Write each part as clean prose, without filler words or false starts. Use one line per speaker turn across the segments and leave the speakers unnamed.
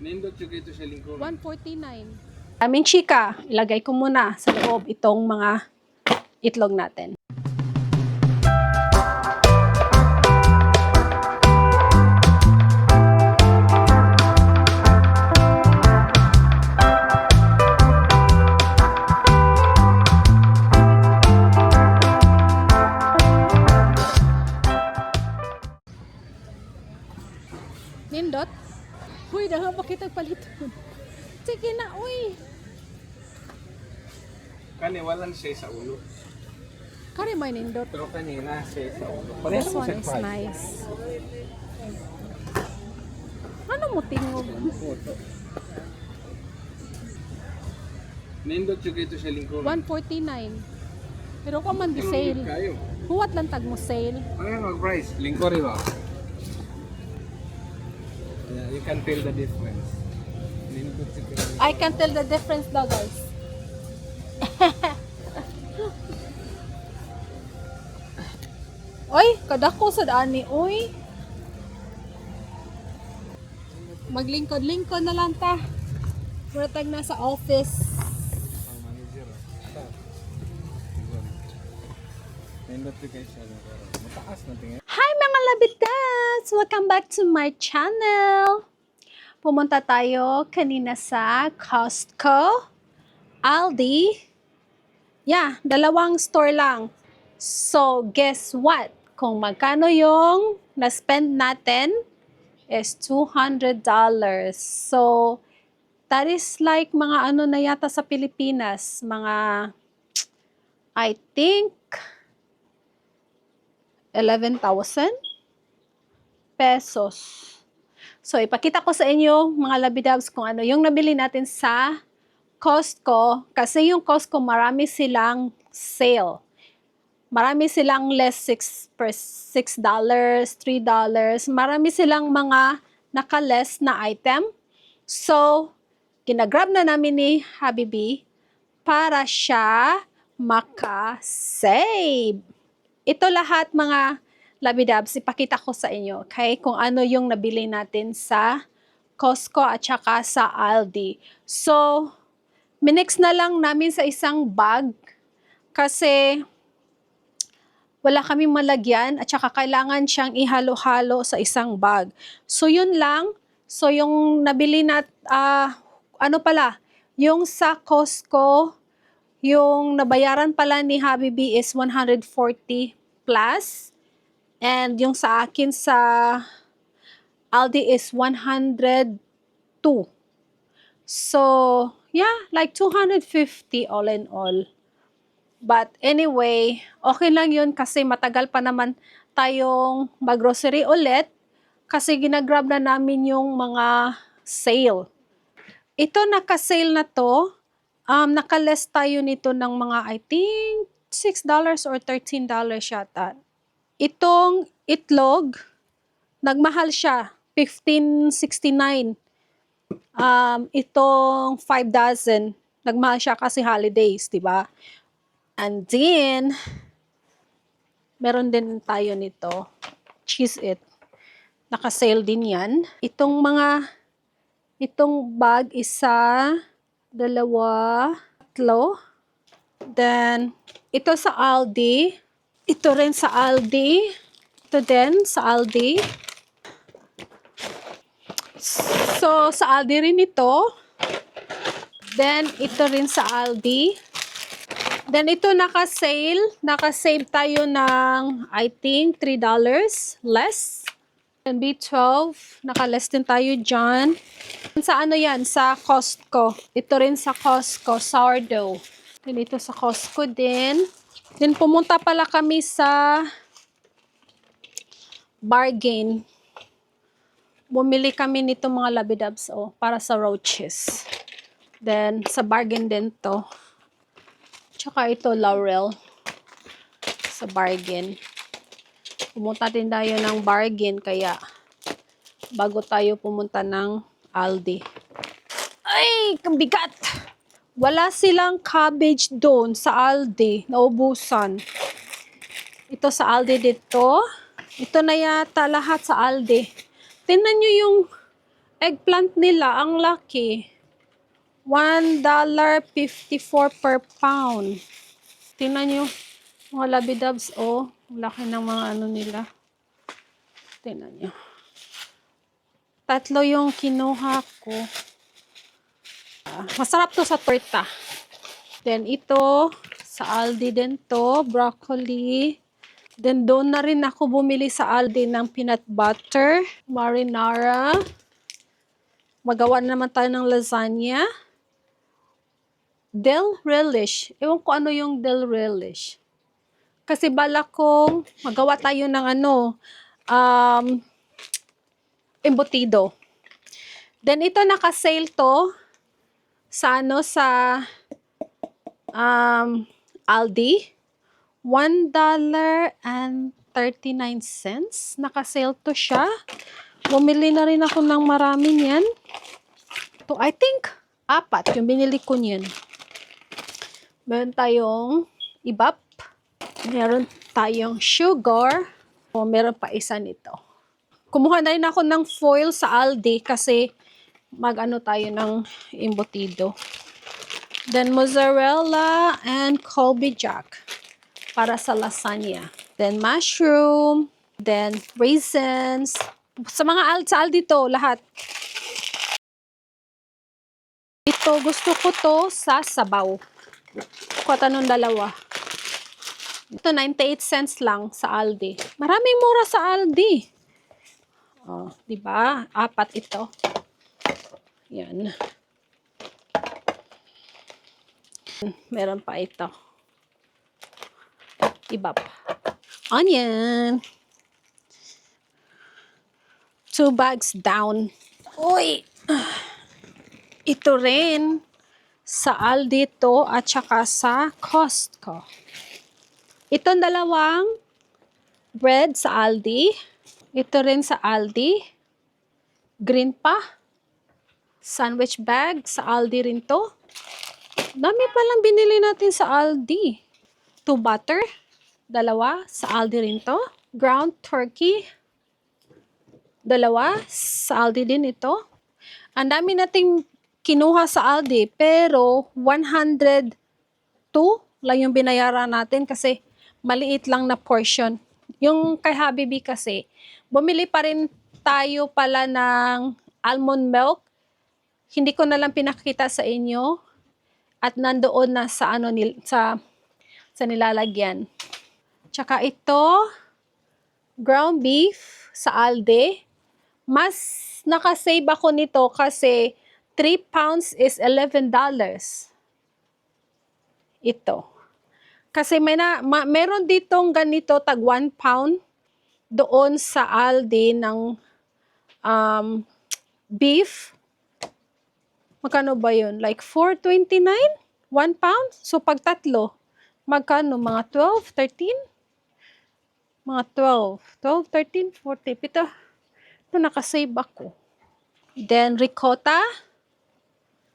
Nindot siya ito sa lingkod.
149. Aming chika, ilagay ko muna sa loob itong mga itlog natin. Nindot? Uy, dahil pa kitang paliton. Sige na, uy.
Kani walan siya sa ulo.
Kari may nindot.
Pero kanina siya sa ulo.
This one is nice. Ano mo tingog?
Nindot siya ito sa lingkod.
149. Pero kung man di sale.
Kayo.
Huwat lang tag mo sale.
Ano yung mag-price? Lingkod ba? Yeah, you can feel the difference. Nindot siya ito.
I can tell the difference daw, guys. Oy, kadako sa daan ni oy. Maglingkod-lingkod na lang ta. Muratag na sa office.
Ang manager. Nindot siya kayo siya. Mataas na tingin.
Hi mga labitas! Welcome back to my channel. Pumunta tayo kanina sa Costco, Aldi. Yeah, dalawang store lang. So, guess what? Kung magkano yung na-spend natin is $200. So, that is like mga ano na yata sa Pilipinas. Mga, I think, 11,000 pesos. So, ipakita ko sa inyo, mga labidabs, kung ano yung nabili natin sa Costco. Kasi yung Costco, marami silang sale. Marami silang less $6, $3. Marami silang mga naka-less na item. So, ginagrab na namin ni Habibi para siya maka-save. Ito lahat mga labidabs, ipakita ko sa inyo, okay? Kung ano yung nabili natin sa Costco at saka sa Aldi. So, minix na lang namin sa isang bag kasi wala kaming malagyan at saka kailangan siyang ihalo-halo sa isang bag. So, yun lang. So, yung nabili yung sa Costco, yung nabayaran pala ni Habibi is 140 plus. And yung sa akin sa Aldi is 102. So, yeah, like 250 all in all. But anyway, okay lang yun kasi matagal pa naman tayong mag-grocery ulit kasi ginagrab na namin yung mga sale. Ito naka-sale na to. Naka-less tayo nito ng mga I think $6 or $13 yata. Itong itlog, nagmahal siya, $15.69. Itong 5 dozen, nagmahal siya kasi holidays, di ba? And then, meron din tayo nito, Cheez It. Naka-sale din yan. Itong bag, isa, dalawa, tatlo. Then, ito sa Aldi. Ito rin sa Aldi. Ito din sa Aldi. So, sa Aldi rin ito. Then, ito rin sa Aldi. Then, ito naka-sale. Naka-save tayo ng, I think, $3 less. And B12, naka-less din tayo dyan. Sa ano yan? Sa Costco. Ito rin sa Costco, sourdough. Then, ito sa Costco din. Then, pumunta pala kami sa Bargain. Bumili kami nito mga labidabs, para sa roaches. Then, sa Bargain din to. Tsaka ito, Laurel. Sa Bargain. Pumunta din tayo ng Bargain, kaya bago tayo pumunta ng Aldi. Ay, kabigat! Wala silang cabbage doon sa Aldi. Naubusan. Ito sa Aldi dito. Ito na yata lahat sa Aldi. Tingnan nyo yung eggplant nila, ang laki. $1.54 per pound. Tingnan nyo, mga labidabs, oh. Ang laki ng mga ano nila. Tingnan nyo. 3 yung kinuha ko. Masarap to sa torta. Then ito, sa Aldi din to, broccoli. Then doon na rin ako bumili sa Aldi ng peanut butter, marinara. Magawa na naman tayo ng lasagna. Dill relish. Ewan ko ano yung dill relish. Kasi balak kong magawa tayo ng embutido. Then ito naka-sale to sa Aldi. $1.39. Naka-sale to siya. Bumili na rin ako ng marami niyan. To, I think, 4 yung binili ko niyan. Meron tayong ibap. Meron tayong sugar. O, meron pa isa nito. Kumuha na rin ako ng foil sa Aldi kasi mag-ano tayo ng embutido. Then mozzarella and Colby Jack para sa lasagna. Then mushroom. Then raisins. Sa mga sa Aldi to, lahat. Ito, gusto ko to sa sabaw. Kuha nung 2. Ito, 98 cents lang sa Aldi. Maraming mura sa Aldi. Oh, di ba? 4 ito. Yan. Meron pa ito. Iba pa. Onion. 2 bags down. Uy! Ito rin sa Aldi to at saka sa Costco. Itong 2 bread sa Aldi. Ito rin sa Aldi. Green pa. Sandwich bag sa Aldi rin to. Dami palang binili natin sa Aldi. 2 butter. 2 sa Aldi rin to. Ground turkey. 2 sa Aldi din ito. Ang dami nating kinuha sa Aldi, pero 102 lang yung binayaran natin kasi maliit lang na portion. Yung kay Habibi kasi, bumili pa rin tayo pala ng almond milk. Hindi ko na lang pinakita sa inyo at nandoon na sa sa nilalagyan. Tsaka ito, ground beef sa Aldi. Mas nakasave ako nito kasi 3 pounds is $11. Ito. Kasi meron ditong ganito tag 1 pound doon sa Aldi ng beef. Magkano ba yun? Like $4.29? 1 pound? So pag 3, magkano? Mga 12, 13? Mga 12, 13, 14. Ito nakasave ako. Then ricotta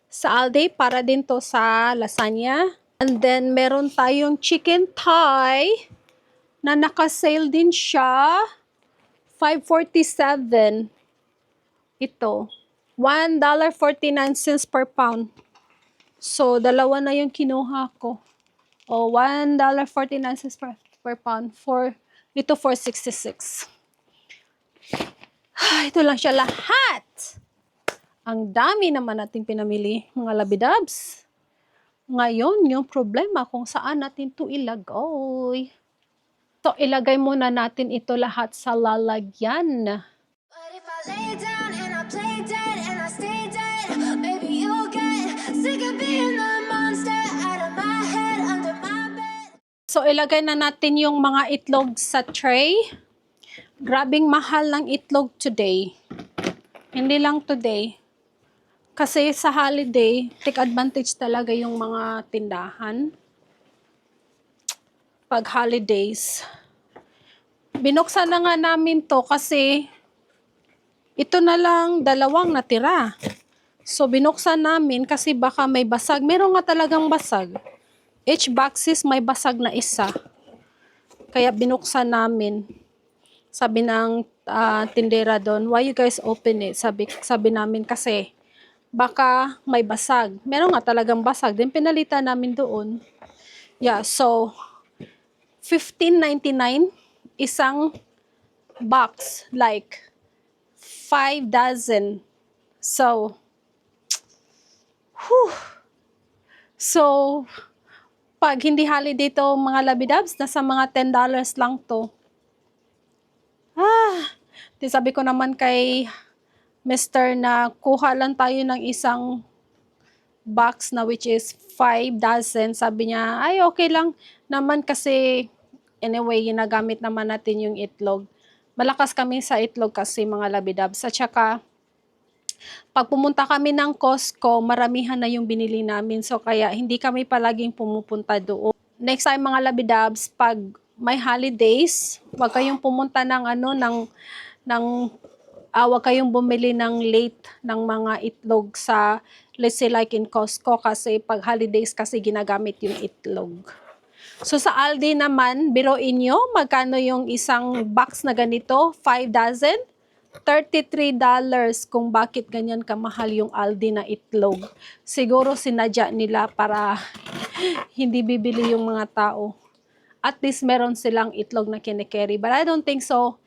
sa Aldi para din to sa lasagna. And then meron tayong chicken thigh na naka-sale din siya. $5.47. Ito. $1.49 per pound. So, 2 na yung kinuha ko. O, $1.49 per pound. Ito, $4.66. Ito lang siya lahat. Ang dami naman nating pinamili, mga labidabs. Ngayon, yung problema kung saan natin ito ilagay. So, ilagay muna natin ito lahat sa lalagyan.
But if I lay down and I play dead and I stay dead, maybe you'll get sick of being the monster out of my head, under my bed.
So, ilagay na natin yung mga itlog sa tray. Grabing mahal ng itlog today. Hindi lang today. Kasi sa holiday, take advantage talaga yung mga tindahan. Pag holidays. Binuksan na nga namin to kasi ito na lang 2 natira. So, binuksan namin kasi baka may basag. Meron nga talagang basag. Each boxes may basag na isa. Kaya binuksan namin. Sabi ng tindera doon, why you guys open it? Sabi namin kasi baka may basag. Meron nga talagang basag. Then pinalitan namin doon. Yeah, so $15.99 isang box, like 5 dozen. So, whew. So, pag hindi holiday to mga labidabs, nasa mga $10 lang to. Di sabi ko naman kay Mr. na kuha lang tayo ng isang box na which is 5 dozen. Sabi niya, ay okay lang naman kasi anyway, ginagamit naman natin yung itlog. Malakas kami sa itlog kasi mga labidabs. At saka, pag pumunta kami ng Costco, maramihan na yung binili namin. So, kaya hindi kami palaging pumupunta doon. Next time mga labidabs, pag may holidays, wag kayong pumunta wag kayong bumili ng late ng mga itlog sa, let's say like in Costco kasi pag holidays kasi ginagamit yung itlog. So sa Aldi naman, biruin nyo, magkano yung isang box na ganito? 5 dozen? $33 kung bakit ganyan kamahal yung Aldi na itlog. Siguro sinadya nila para hindi bibili yung mga tao. At least meron silang itlog na kine-carry. But I don't think so.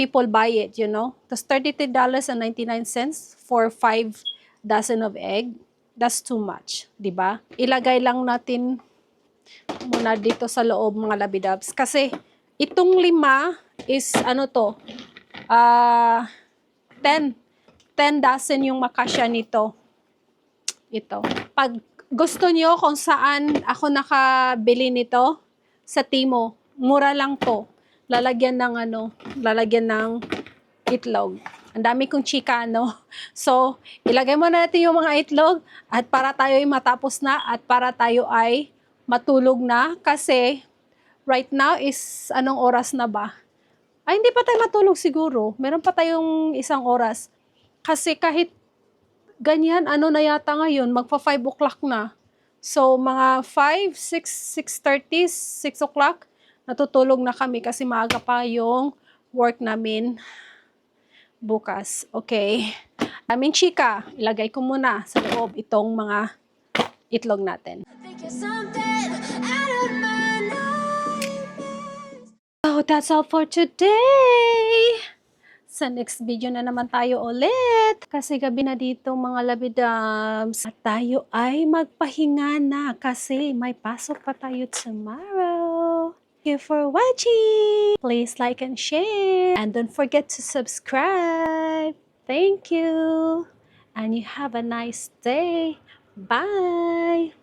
People buy it, you know. Tapos $33.99 for 5 dozen of egg. That's too much, di ba? Ilagay lang natin muna dito sa loob mga labidabs. Kasi itong 5 is ano to? 10 dozen yung makasya nito. Ito. Pag gusto nyo kung saan ako nakabili nito, sa Timo, mura lang to. Lalagyan ng itlog. Ang dami kong chika, no? So, ilagay mo natin yung mga itlog at para tayo ay matapos na at para tayo ay matulog na kasi right now is anong oras na ba? Ay, hindi pa tayo matulog siguro. Meron pa tayong isang oras. Kasi kahit ganyan, ano na yata ngayon, magpa 5 o'clock na. So, mga 5, 6, 6:30, 6 o'clock, natutulog na kami kasi maaga pa yung work namin bukas. Okay. Aming chika, ilagay ko muna sa loob itong mga itlog natin.
Think you're something out of my nightmares.
So, that's all for today. Sa next video na naman tayo ulit. Kasi gabi na dito mga labidabs. At tayo ay magpahinga na kasi may pasok pa tayo tomorrow. Thank you for watching. Please like and share. And don't forget to subscribe. Thank you. And you have a nice day. Bye.